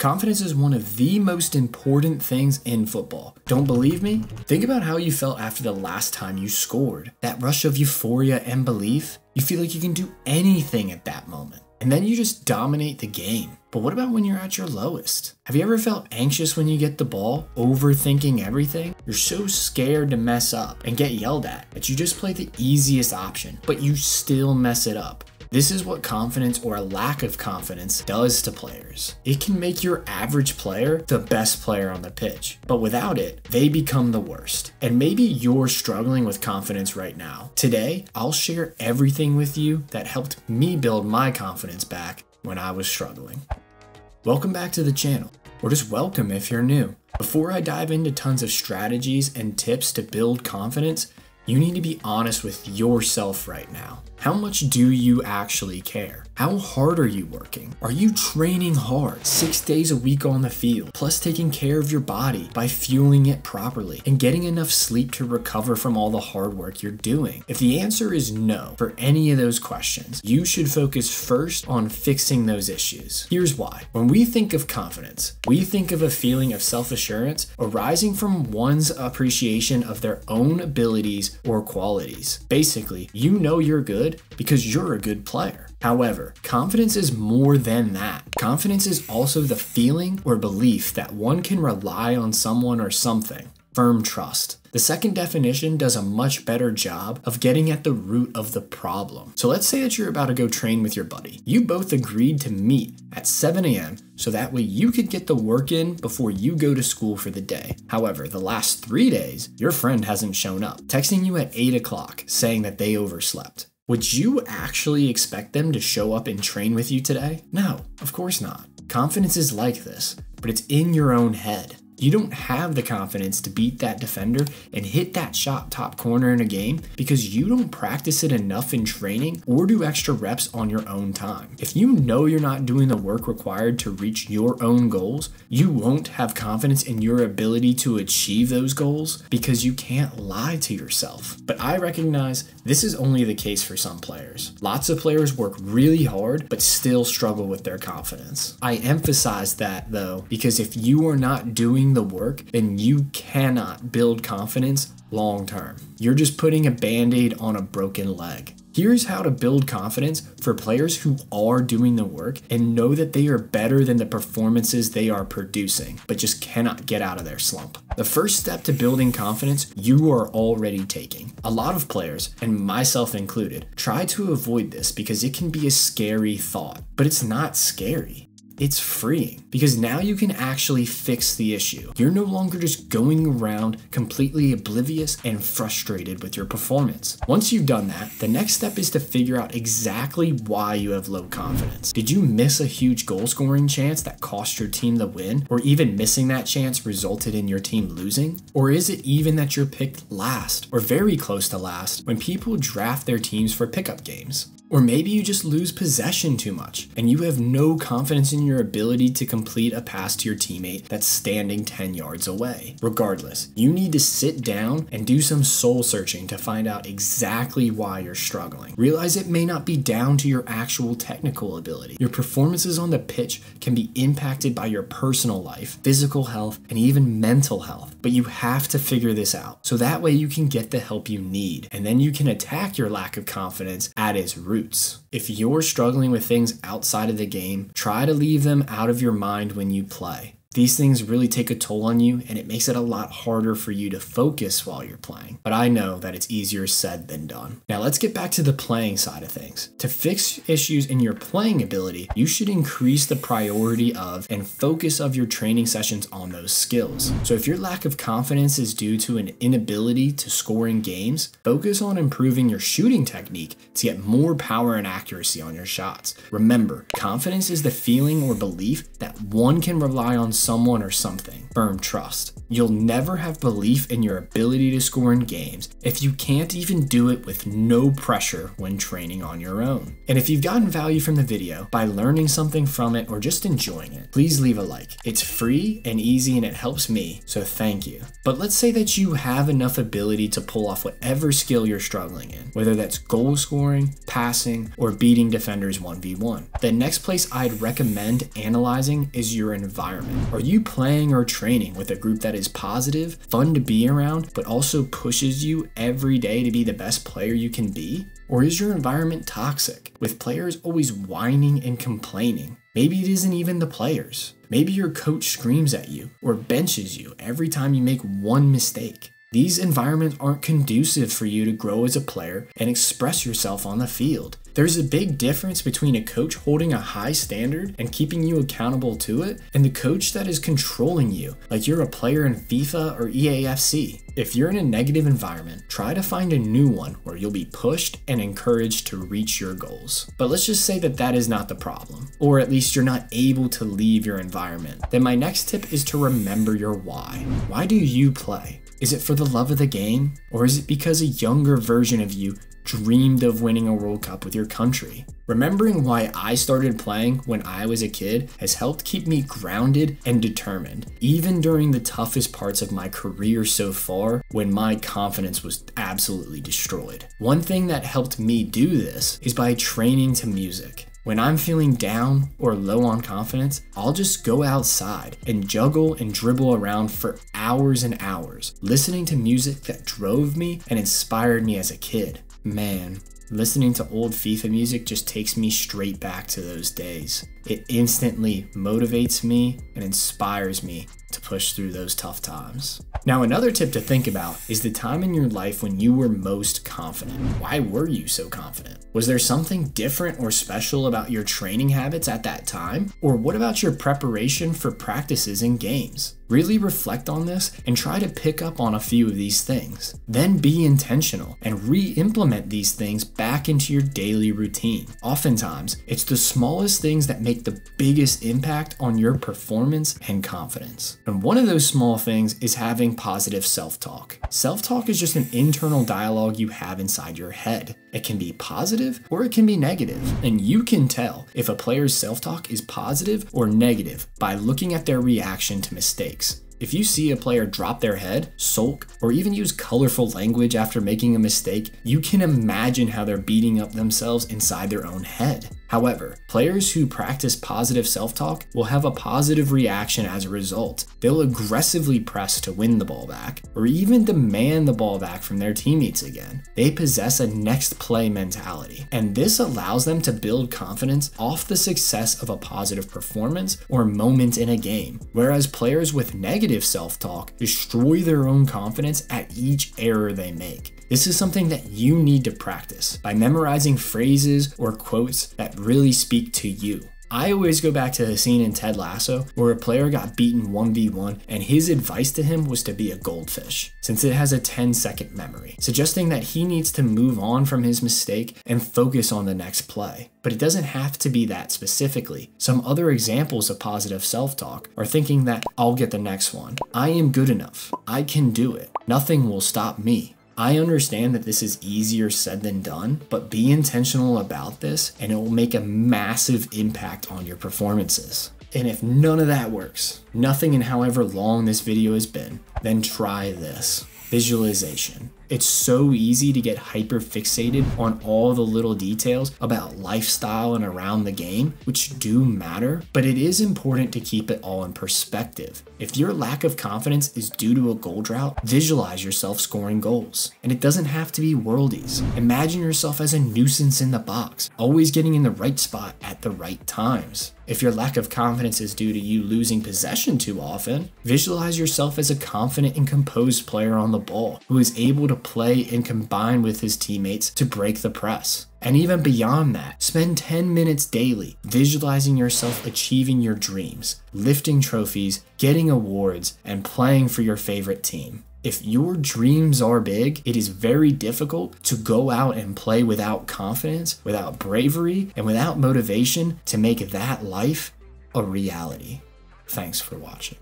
Confidence is one of the most important things in football. Don't believe me? Think about how you felt after the last time you scored. That rush of euphoria and belief. You feel like you can do anything at that moment. And then you just dominate the game. But what about when you're at your lowest? Have you ever felt anxious when you get the ball, overthinking everything? You're so scared to mess up and get yelled at that you just play the easiest option, but you still mess it up. This is what confidence or a lack of confidence does to players. It can make your average player the best player on the pitch, but without it, they become the worst. And maybe you're struggling with confidence right now. Today, I'll share everything with you that helped me build my confidence back when I was struggling. Welcome back to the channel, or just welcome if you're new. Before I dive into tons of strategies and tips to build confidence, you need to be honest with yourself right now. How much do you actually care? How hard are you working? Are you training hard 6 days a week on the field, plus taking care of your body by fueling it properly and getting enough sleep to recover from all the hard work you're doing? If the answer is no for any of those questions, you should focus first on fixing those issues. Here's why. When we think of confidence, we think of a feeling of self-assurance arising from one's appreciation of their own abilities or qualities. Basically, you know you're good because you're a good player. However, confidence is more than that. Confidence is also the feeling or belief that one can rely on someone or something. Firm trust. The second definition does a much better job of getting at the root of the problem. So let's say that you're about to go train with your buddy. You both agreed to meet at 7 a.m. so that way you could get the work in before you go to school for the day. However, the last 3 days, your friend hasn't shown up, texting you at 8 o'clock saying that they overslept. Would you actually expect them to show up and train with you today? No, of course not. Confidence is like this, but it's in your own head. You don't have the confidence to beat that defender and hit that shot top corner in a game because you don't practice it enough in training or do extra reps on your own time. If you know you're not doing the work required to reach your own goals, you won't have confidence in your ability to achieve those goals because you can't lie to yourself. But I recognize this is only the case for some players. Lots of players work really hard but still struggle with their confidence. I emphasize that though because if you are not doing the work, then you cannot build confidence long term. You're just putting a band-aid on a broken leg. Here's how to build confidence for players who are doing the work and know that they are better than the performances they are producing, but just cannot get out of their slump. The first step to building confidence you are already taking. A lot of players, and myself included, try to avoid this because it can be a scary thought, but it's not scary. It's freeing because now you can actually fix the issue. You're no longer just going around completely oblivious and frustrated with your performance. Once you've done that, the next step is to figure out exactly why you have low confidence. Did you miss a huge goal scoring chance that cost your team the win? Or even missing that chance resulted in your team losing? Or is it even that you're picked last or very close to last when people draft their teams for pickup games? Or maybe you just lose possession too much and you have no confidence in your ability to complete a pass to your teammate that's standing 10 yards away. Regardless, you need to sit down and do some soul searching to find out exactly why you're struggling. Realize it may not be down to your actual technical ability. Your performances on the pitch can be impacted by your personal life, physical health, and even mental health. But you have to figure this out so that way you can get the help you need and then you can attack your lack of confidence at its root. If you're struggling with things outside of the game, try to leave them out of your mind when you play. These things really take a toll on you and it makes it a lot harder for you to focus while you're playing. But I know that it's easier said than done. Now let's get back to the playing side of things. To fix issues in your playing ability, you should increase the priority of and focus of your training sessions on those skills. So if your lack of confidence is due to an inability to score in games, focus on improving your shooting technique to get more power and accuracy on your shots. Remember, confidence is the feeling or belief that one can rely on someone or something. Firm trust. You'll never have belief in your ability to score in games if you can't even do it with no pressure when training on your own. And if you've gotten value from the video by learning something from it or just enjoying it, please leave a like. It's free and easy and it helps me, so thank you. But let's say that you have enough ability to pull off whatever skill you're struggling in, whether that's goal scoring, passing, or beating defenders 1v1. The next place I'd recommend analyzing is your environment. Are you playing or training with a group that is positive, fun to be around, but also pushes you every day to be the best player you can be? Or is your environment toxic, with players always whining and complaining? Maybe it isn't even the players. Maybe your coach screams at you or benches you every time you make one mistake. These environments aren't conducive for you to grow as a player and express yourself on the field. There's a big difference between a coach holding a high standard and keeping you accountable to it, and the coach that is controlling you, like you're a player in FIFA or EAFC. If you're in a negative environment, try to find a new one where you'll be pushed and encouraged to reach your goals. But let's just say that that is not the problem, or at least you're not able to leave your environment. Then my next tip is to remember your why. Why do you play? Is it for the love of the game? Or is it because a younger version of you dreamed of winning a World Cup with your country? Remembering why I started playing when I was a kid has helped keep me grounded and determined, even during the toughest parts of my career so far when my confidence was absolutely destroyed. One thing that helped me do this is by training to music. When I'm feeling down or low on confidence, I'll just go outside and juggle and dribble around for hours and hours, listening to music that drove me and inspired me as a kid. Man, listening to old FIFA music just takes me straight back to those days. It instantly motivates me and inspires me to push through those tough times. Now, another tip to think about is the time in your life when you were most confident. Why were you so confident? Was there something different or special about your training habits at that time? Or what about your preparation for practices and games? Really reflect on this and try to pick up on a few of these things. Then be intentional and re-implement these things back into your daily routine. Oftentimes, it's the smallest things that make the biggest impact on your performance and confidence. And one of those small things is having positive self-talk. Self-talk is just an internal dialogue you have inside your head. It can be positive or it can be negative. And you can tell if a player's self-talk is positive or negative by looking at their reaction to mistakes. If you see a player drop their head, sulk, or even use colorful language after making a mistake, you can imagine how they're beating up themselves inside their own head. However, players who practice positive self-talk will have a positive reaction as a result. They'll aggressively press to win the ball back, or even demand the ball back from their teammates again. They possess a next play mentality, and this allows them to build confidence off the success of a positive performance or moment in a game, whereas players with negative self-talk destroy their own confidence at each error they make. This is something that you need to practice by memorizing phrases or quotes that really speak to you. I always go back to the scene in Ted Lasso where a player got beaten 1v1 and his advice to him was to be a goldfish, since it has a 10-second memory, suggesting that he needs to move on from his mistake and focus on the next play. But it doesn't have to be that specifically. Some other examples of positive self-talk are thinking that I'll get the next one. I am good enough. I can do it. Nothing will stop me. I understand that this is easier said than done, but be intentional about this and it will make a massive impact on your performances. And if none of that works, nothing in however long this video has been, then try this. Visualization. It's so easy to get hyper fixated on all the little details about lifestyle and around the game, which do matter, but it is important to keep it all in perspective. If your lack of confidence is due to a goal drought, visualize yourself scoring goals. And it doesn't have to be worldies. Imagine yourself as a nuisance in the box, always getting in the right spot at the right times. If your lack of confidence is due to you losing possession too often, visualize yourself as a confident and composed player on the ball who is able to play and combine with his teammates to break the press. And even beyond that, spend 10 minutes daily visualizing yourself achieving your dreams, lifting trophies, getting awards, and playing for your favorite team. If your dreams are big, it is very difficult to go out and play without confidence, without bravery, and without motivation to make that life a reality. Thanks for watching.